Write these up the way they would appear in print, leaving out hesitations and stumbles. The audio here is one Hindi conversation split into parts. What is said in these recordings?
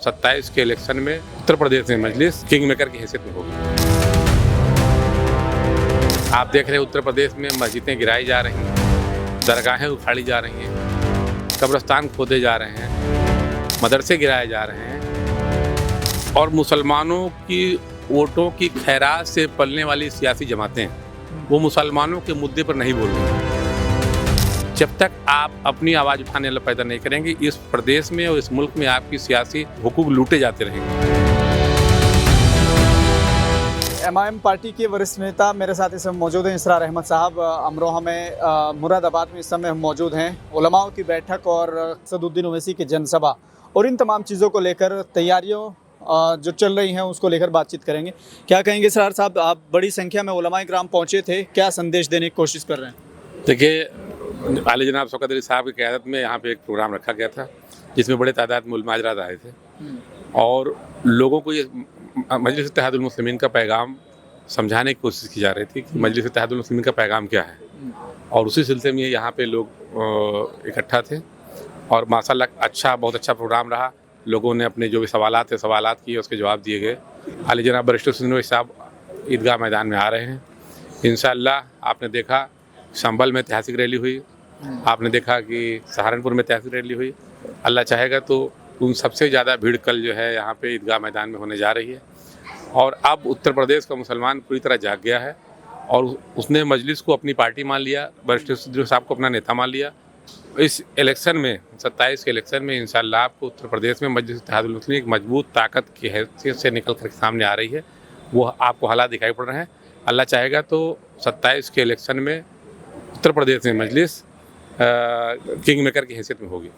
27 के इलेक्शन में उत्तर प्रदेश में मजलिस किंग मेकर की हैसियत में होगी। आप देख रहे हैं उत्तर प्रदेश में मस्जिदें गिराई जा रही हैं, दरगाहें उखाड़ी जा रही हैं, कब्रिस्तान खोदे जा रहे हैं, मदरसे गिराए जा रहे हैं और मुसलमानों की वोटों की खैरात से पलने वाली सियासी जमातें वो मुसलमानों के मुद्दे पर नहीं बोल रही। जब तक आप अपनी आवाज़ उठाने वाला पैदा नहीं करेंगे, इस प्रदेश में और इस मुल्क में आपकी सियासी हुकूक लूटे जाते रहेंगे। एमआईएम पार्टी के वरिष्ठ नेता मेरे साथ इस समय मौजूद हैं इसरार अहमद साहब। अमरोहा में मुरादाबाद में इस समय हम मौजूद हैं। उलमाओं की बैठक और सदुद्दीन ओवैसी की जनसभा और इन तमाम चीज़ों को लेकर तैयारियों जो चल रही हैं उसको लेकर बातचीत करेंगे। क्या कहेंगे इसरार साहब, आप बड़ी संख्या में उलमाए किराम पहुँचे थे, क्या संदेश देने की कोशिश कर रहे हैं? देखिए, आले जनाब शौकत अली साहब की क़यादत में यहाँ पे एक प्रोग्राम रखा गया था जिसमें बड़े तादाद में उलमा हज़रात आए थे और लोगों को ये मजलिस इत्तेहादुल मुस्लिमीन का पैगाम समझाने की कोशिश की जा रही थी कि मजलिस इत्तेहादुल मुस्लिमीन का पैगाम क्या है। और उसी सिलसिले में यहाँ पे लोग इकट्ठा थे और माशाल्लाह बहुत अच्छा प्रोग्राम रहा। लोगों ने अपने जो भी सवालात किए, उसके जवाब दिए गए। आले जनाब बैरिस्टर सुन्नी साहब ईदगाह मैदान में आ रहे हैं। इंशाअल्लाह आपने देखा संभल में ऐतिहासिक रैली हुई, आपने देखा कि सहारनपुर में ऐतिहासिक रैली हुई। अल्लाह चाहेगा तो उन सबसे ज़्यादा भीड़ कल जो है यहाँ पे ईदगाह मैदान में होने जा रही है। और अब उत्तर प्रदेश का मुसलमान पूरी तरह जाग गया है और उसने मजलिस को अपनी पार्टी मान लिया, बैरिस्टर सुन्नी साहब को अपना नेता मान लिया। इस इलेक्शन में 27 के इलेक्शन में इंशाअल्लाह आपको उत्तर प्रदेश में मजलिस इत्तेहादुल मुस्लिमीन एक मजबूत ताकत की हैसियत से निकल कर सामने आ रही है। वो आपको हालात दिखाई पड़ रहे हैं। अल्लाह चाहेगा तो 27 के इलेक्शन में उत्तर प्रदेश में मजलिस किंग मेकर की हैसियत में होगी।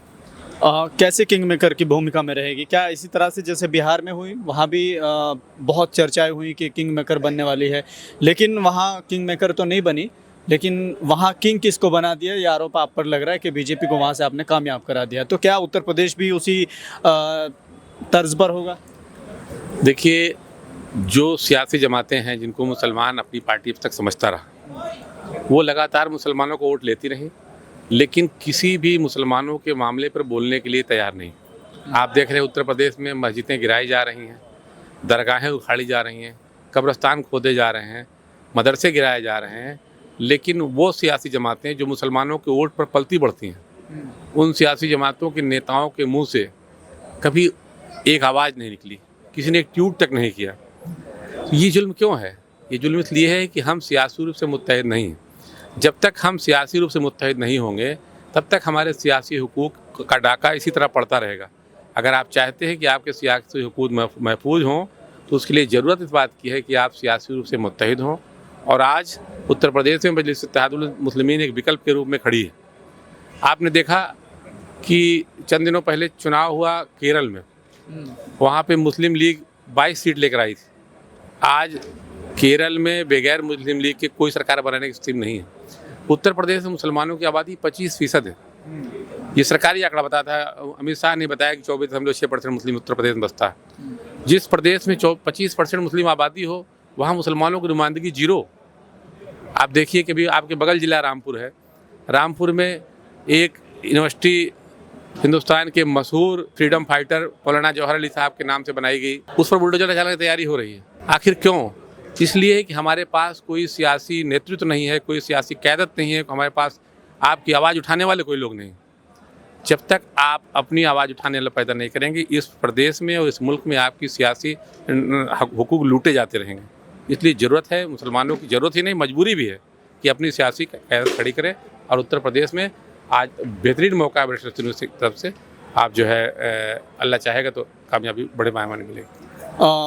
कैसे किंग मेकर की भूमिका में रहेगी? क्या इसी तरह से जैसे बिहार में हुई, वहाँ भी बहुत चर्चाएं हुई कि किंग मेकर बनने वाली है, लेकिन वहाँ किंग मेकर तो नहीं बनी, लेकिन वहाँ किंग किसको बना दिया ये आरोप आप पर लग रहा है कि बीजेपी को वहाँ से आपने कामयाब करा दिया। तो क्या उत्तर प्रदेश भी उसी तर्ज पर होगा? देखिए, जो सियासी जमातें हैं जिनको मुसलमान अपनी पार्टी तक समझता रहा, वो लगातार मुसलमानों को वोट लेती रही, लेकिन किसी भी मुसलमानों के मामले पर बोलने के लिए तैयार नहीं। आप देख रहे हैं उत्तर प्रदेश में मस्जिदें गिराई जा रही हैं, दरगाहें उखाड़ी जा रही हैं, कब्रिस्तान खोदे जा रहे हैं, मदरसे गिराए जा रहे हैं, लेकिन वो सियासी जमातें जो मुसलमानों के वोट पर पलती बढ़ती हैं, उन सियासी जमातों के नेताओं के मुंह से कभी एक आवाज़ नहीं निकली, किसी ने एक ट्वीट तक नहीं किया। ये जुल्म क्यों है? ये जुल्म इसलिए है कि हम सियासी रूप से मुत्तहिद नहीं हैं। जब तक हम सियासी रूप से मुत्तहिद नहीं होंगे, तब तक हमारे सियासी हुकूक का डाका इसी तरह पड़ता रहेगा। अगर आप चाहते हैं कि आपके सियासी हुकूक महफूज हों, तो उसके लिए ज़रूरत इस बात की है कि आप सियासी रूप से मुत्तहिद हों। और आज उत्तर प्रदेश में मजलिस इत्तेहादुल मुस्लिमीन एक विकल्प के रूप में खड़ी है। आपने देखा कि चंद दिनों पहले चुनाव हुआ केरल में, वहाँ पे मुस्लिम लीग 22 सीट लेकर आई थी। आज केरल में बगैर मुस्लिम लीग के कोई सरकार बनाने की स्थिति नहीं है। उत्तर प्रदेश में मुसलमानों की आबादी 25% है। ये सरकारी आंकड़ा बताता है। अमित शाह ने बताया कि 24.6% मुस्लिम उत्तर प्रदेश में बसता है। जिस प्रदेश में 25% मुस्लिम आबादी हो, वहाँ मुसलमानों की नुमाइंदगी जीरो। आप देखिए कि अभी आपके बगल जिला रामपुर है, रामपुर में एक यूनिवर्सिटी हिंदुस्तान के मशहूर फ्रीडम फाइटर मौलाना जौहर अली साहब के नाम से बनाई गई, उस पर बुलडोजर लगाने की तैयारी हो रही है। आखिर क्यों? इसलिए कि हमारे पास कोई सियासी नेतृत्व नहीं है, कोई सियासी क़यादत नहीं है, हमारे पास आपकी आवाज़ उठाने वाले कोई लोग नहीं। जब तक आप अपनी आवाज़ उठाने वाला पैदा नहीं करेंगे, इस प्रदेश में और इस मुल्क में आपकी सियासी हुकूक लूटे जाते रहेंगे। इसलिए ज़रूरत है, मुसलमानों की ज़रूरत ही नहीं, मजबूरी भी है कि अपनी सियासी क़यादत खड़ी करें। और उत्तर प्रदेश में आज बेहतरीन मौका है बैरिस्टर सुन्नी की तरफ से। आप जो है अल्लाह चाहेगा तो कामयाबी बड़े पैमाने मिलेगी।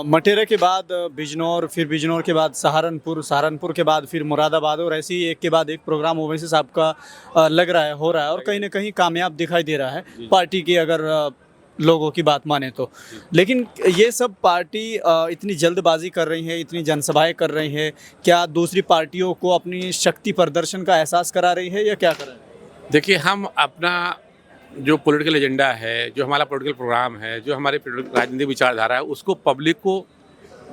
मटेरा के बाद बिजनौर, फिर बिजनौर के बाद सहारनपुर के बाद फिर मुरादाबाद, और ऐसे ही एक के बाद एक प्रोग्राम ओवैसी साहब का लग रहा है, हो रहा है और कहीं ना कहीं कामयाब दिखाई दे रहा है पार्टी की, अगर लोगों की बात माने तो। लेकिन ये सब पार्टी इतनी जल्दबाजी कर रही है, इतनी जनसभाएं कर रही है, क्या दूसरी पार्टियों को अपनी शक्ति प्रदर्शन का एहसास करा रही है या क्या कर रहे हैं? देखिए, हम अपना जो पॉलिटिकल एजेंडा है, जो हमारा पॉलिटिकल प्रोग्राम है, जो हमारे राजनीतिक विचारधारा है, उसको पब्लिक को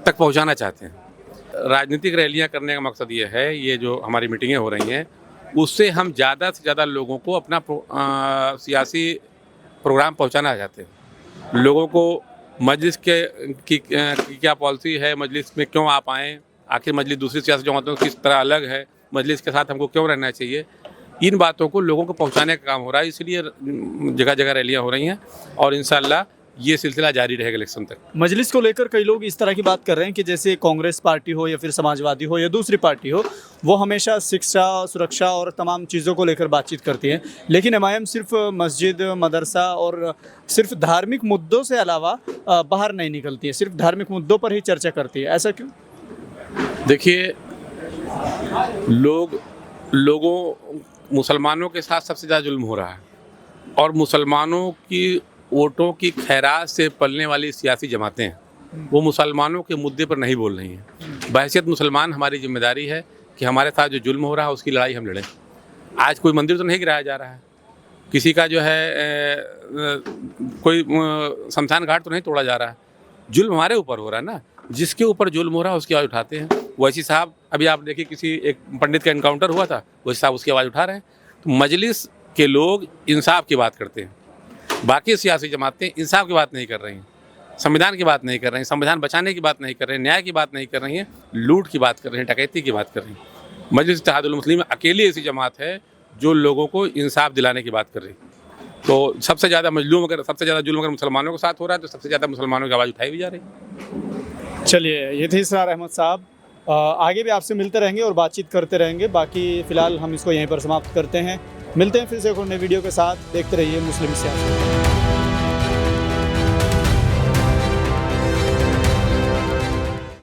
तक पहुंचाना चाहते हैं। राजनीतिक रैलियां करने का मकसद ये है, ये जो हमारी मीटिंगें हो रही हैं, उससे हम ज़्यादा से ज़्यादा लोगों को अपना सियासी प्रोग्राम पहुंचाना चाहते हैं। लोगों को मजलिस की क्या पॉलिसी है, मजलिस में क्यों आप आएँ, आखिर मजलिस दूसरी सियासी जमातों से किस तरह अलग है, मजलिस के साथ हमको क्यों रहना चाहिए, इन बातों को लोगों को पहुंचाने का काम हो रहा है। इसलिए जगह जगह रैलियां हो रही हैं और इंशाल्लाह ये सिलसिला जारी रहेगा इलेक्शन तक। मजलिस को लेकर कई लोग इस तरह की बात कर रहे हैं कि जैसे कांग्रेस पार्टी हो या फिर समाजवादी हो या दूसरी पार्टी हो, वो हमेशा शिक्षा, सुरक्षा और तमाम चीज़ों को लेकर बातचीत करती है, लेकिन एमआईएम सिर्फ मस्जिद, मदरसा और सिर्फ धार्मिक मुद्दों से अलावा बाहर नहीं निकलती है, सिर्फ धार्मिक मुद्दों पर ही चर्चा करती है। ऐसा क्यों? देखिए, लोगों मुसलमानों के साथ सबसे ज़्यादा जुल्म हो रहा है और मुसलमानों की वोटों की खैरात से पलने वाली सियासी जमातें हैं, वो मुसलमानों के मुद्दे पर नहीं बोल रही हैं। बहैसियत मुसलमान हमारी जिम्मेदारी है कि हमारे साथ जो जुल्म हो रहा है उसकी लड़ाई हम लड़ें। आज कोई मंदिर तो नहीं गिराया जा रहा है, किसी का जो है कोई शमशान घाट तो नहीं तोड़ा जा रहा है, जुल्म हमारे ऊपर हो रहा है ना। जिसके ऊपर जुल्म हो रहा है उसकी आवाज़ उठाते हैं। वैसी साहब अभी आप देखिए, किसी एक पंडित का इनकाउंटर हुआ था, वैसी साहब उसकी आवाज़ उठा रहे हैं। तो मजलिस के लोग इंसाफ की बात करते हैं, बाकी सियासी जमातें इंसाफ की बात नहीं कर रही हैं, संविधान की बात नहीं कर रही हैं, संविधान बचाने की बात नहीं कर रही हैं, न्याय की बात नहीं कर रही हैं, लूट की बात कर रही हैं, डकैती की बात कर रही हैं। मजलिस इत्तेहादुल मुस्लिमीन अकेली ऐसी जमात है जो लोगों को इंसाफ दिलाने की बात कर रही है। तो सबसे ज़्यादा जुल्म अगर मुसलमानों के साथ हो रहा है तो सबसे ज़्यादा मुसलमानों की आवाज़ उठाई भी जा रही है। चलिए, ये थे इसरार अहमद साहब। आगे भी आपसे मिलते रहेंगे और बातचीत करते रहेंगे। बाकी फ़िलहाल हम इसको यहीं पर समाप्त करते हैं। मिलते हैं फिर से एक और नए वीडियो के साथ। देखते रहिए मुस्लिम सियासत।